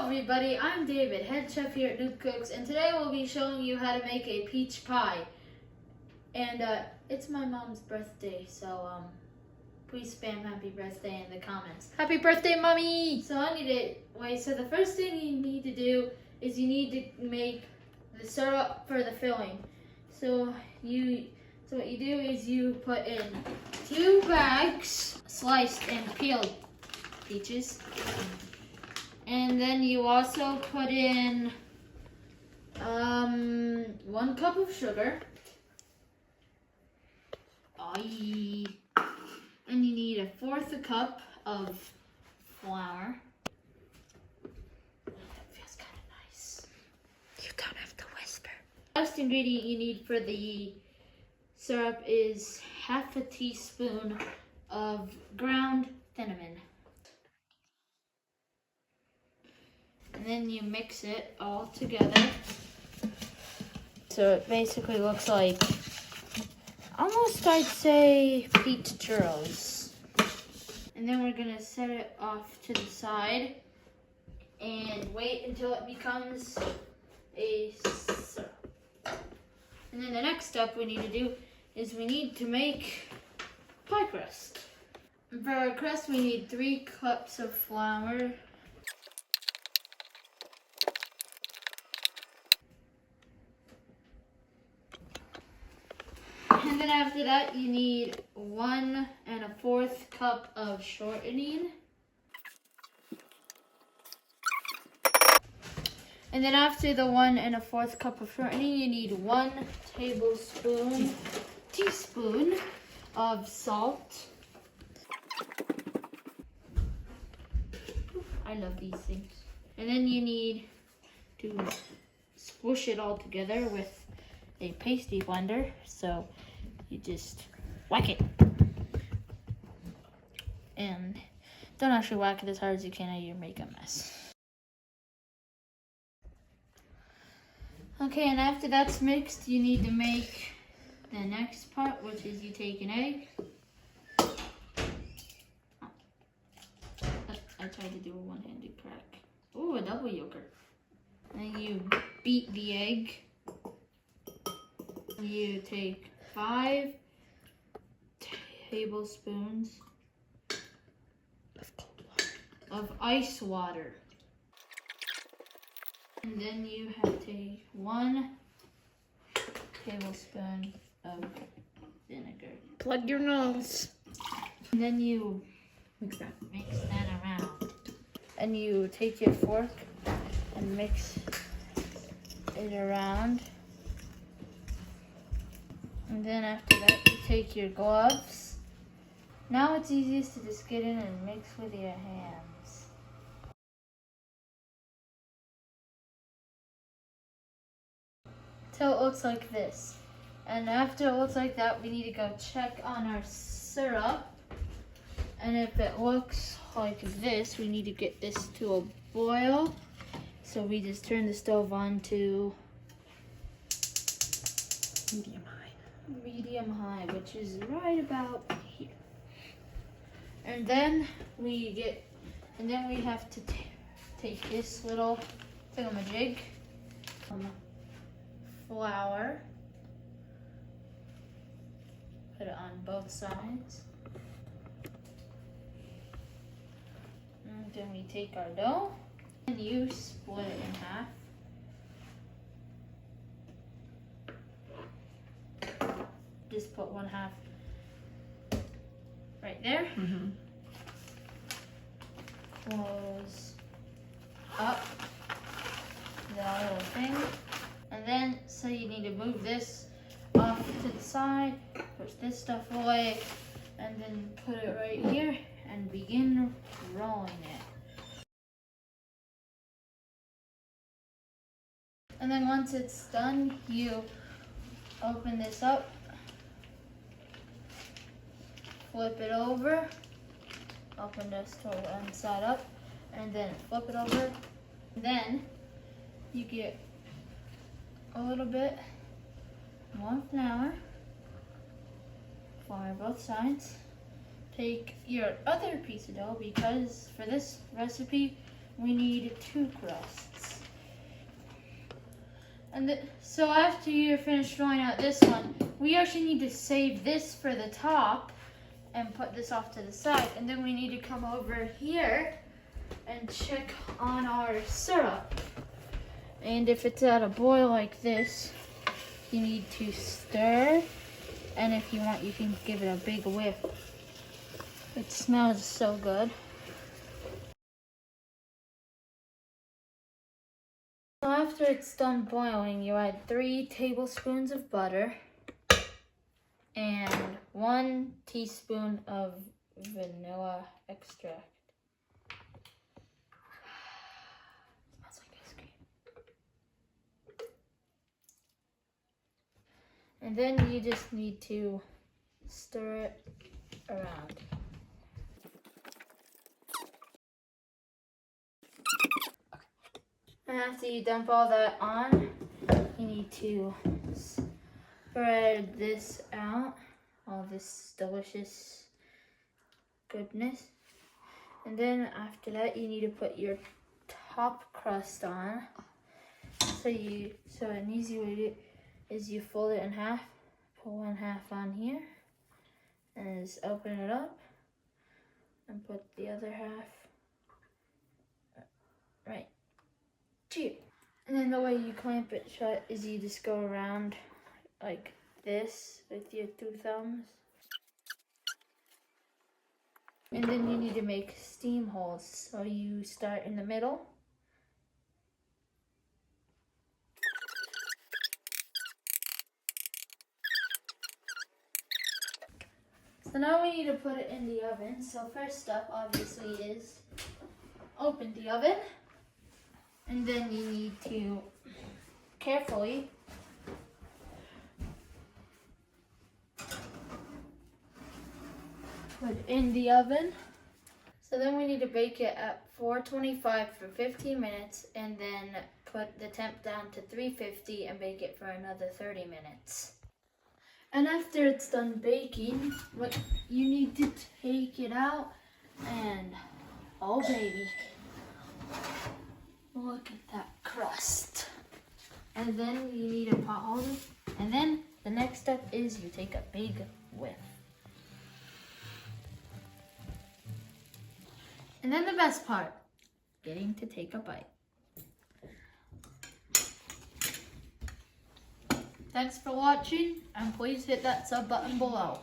everybody, I'm David, head chef here at Noob Cooks, and today we'll be showing you how to make a peach pie. And it's my mom's birthday, so please spam happy birthday in the comments. Happy birthday, Mommy! So the first thing you need to do is you need to make the syrup for the filling. So what you do is you put in 2 bags sliced and peeled peaches. And then you also put in 1 cup of sugar. And you need 1/4 cup of flour. That feels kind of nice. You don't have to whisper. Last ingredient you need for the syrup is 1/2 teaspoon of ground cinnamon. And then you mix it all together. So it basically looks like, almost I'd say, peach churros. And then we're gonna set it off to the side and wait until it becomes a syrup. And then the next step we need to do is we need to make pie crust. And for our crust we need 3 cups of flour. And then after that, you need 1 1/4 cup of shortening. And then after the 1 1/4 cup of shortening, you need 1 teaspoon of salt. I love these things. And then you need to squish it all together with a pasty blender. So you just whack it. And don't actually whack it as hard as you can or you'll make a mess. Okay, and after that's mixed, you need to make the next part, which is you take an egg. I tried to do a one-handed crack. Ooh, a double yogurt. And then you beat the egg. You take 5 tablespoons of ice water. And then you have to take 1 tablespoon of vinegar. Plug your nose. And then you mix that around. And you take your fork and mix it around. And then after that, you take your gloves. Now it's easiest to just get in and mix with your hands. Till it looks like this. And after it looks like that, we need to go check on our syrup. And if it looks like this, we need to get this to a boil. So we just turn the stove on to medium high, which is right about here. And then we have to take this little thingamajig, flour, put it on both sides. And then we take our dough and you split it in half. Just put 1/2 right there. Close up the little thing. And then, so you need to move this off to the side, push this stuff away, and then put it right here and begin rolling it. And then once it's done, you open this up, flip it over, open this to one side up, and then flip it over. Then you get a little bit more flour both sides. Take your other piece of dough, because for this recipe we need 2 crusts. And so after you're finished drawing out this one, we actually need to save this for the top and put this off to the side. And then we need to come over here and check on our syrup. And if it's at a boil like this, you need to stir. And if you want, you can give it a big whiff. It smells so good. So after it's done boiling, you add 3 tablespoons of butter and 1 teaspoon of vanilla extract. Smells like ice cream. And then you just need to stir it around. And after you dump all that on, you need to spread this out, all this delicious goodness. And then after that, you need to put your top crust on. So an easy way to do it is you fold it in half, put 1/2 on here, and just open it up and put the other half right here. And then the way you clamp it shut is you just go around like this with your 2 thumbs. And then you need to make steam holes. So you start in the middle. So now we need to put it in the oven. So first step obviously is open the oven. And then you need to carefully put it in the oven. So then we need to bake it at 425 for 15 minutes and then put the temp down to 350 and bake it for another 30 minutes. And after it's done baking, you need to take it out and, oh baby, look at that crust. And then you need a pot holder. And then the next step is you take a big whiff. And then the best part, getting to take a bite. Thanks for watching, and please hit that sub button below.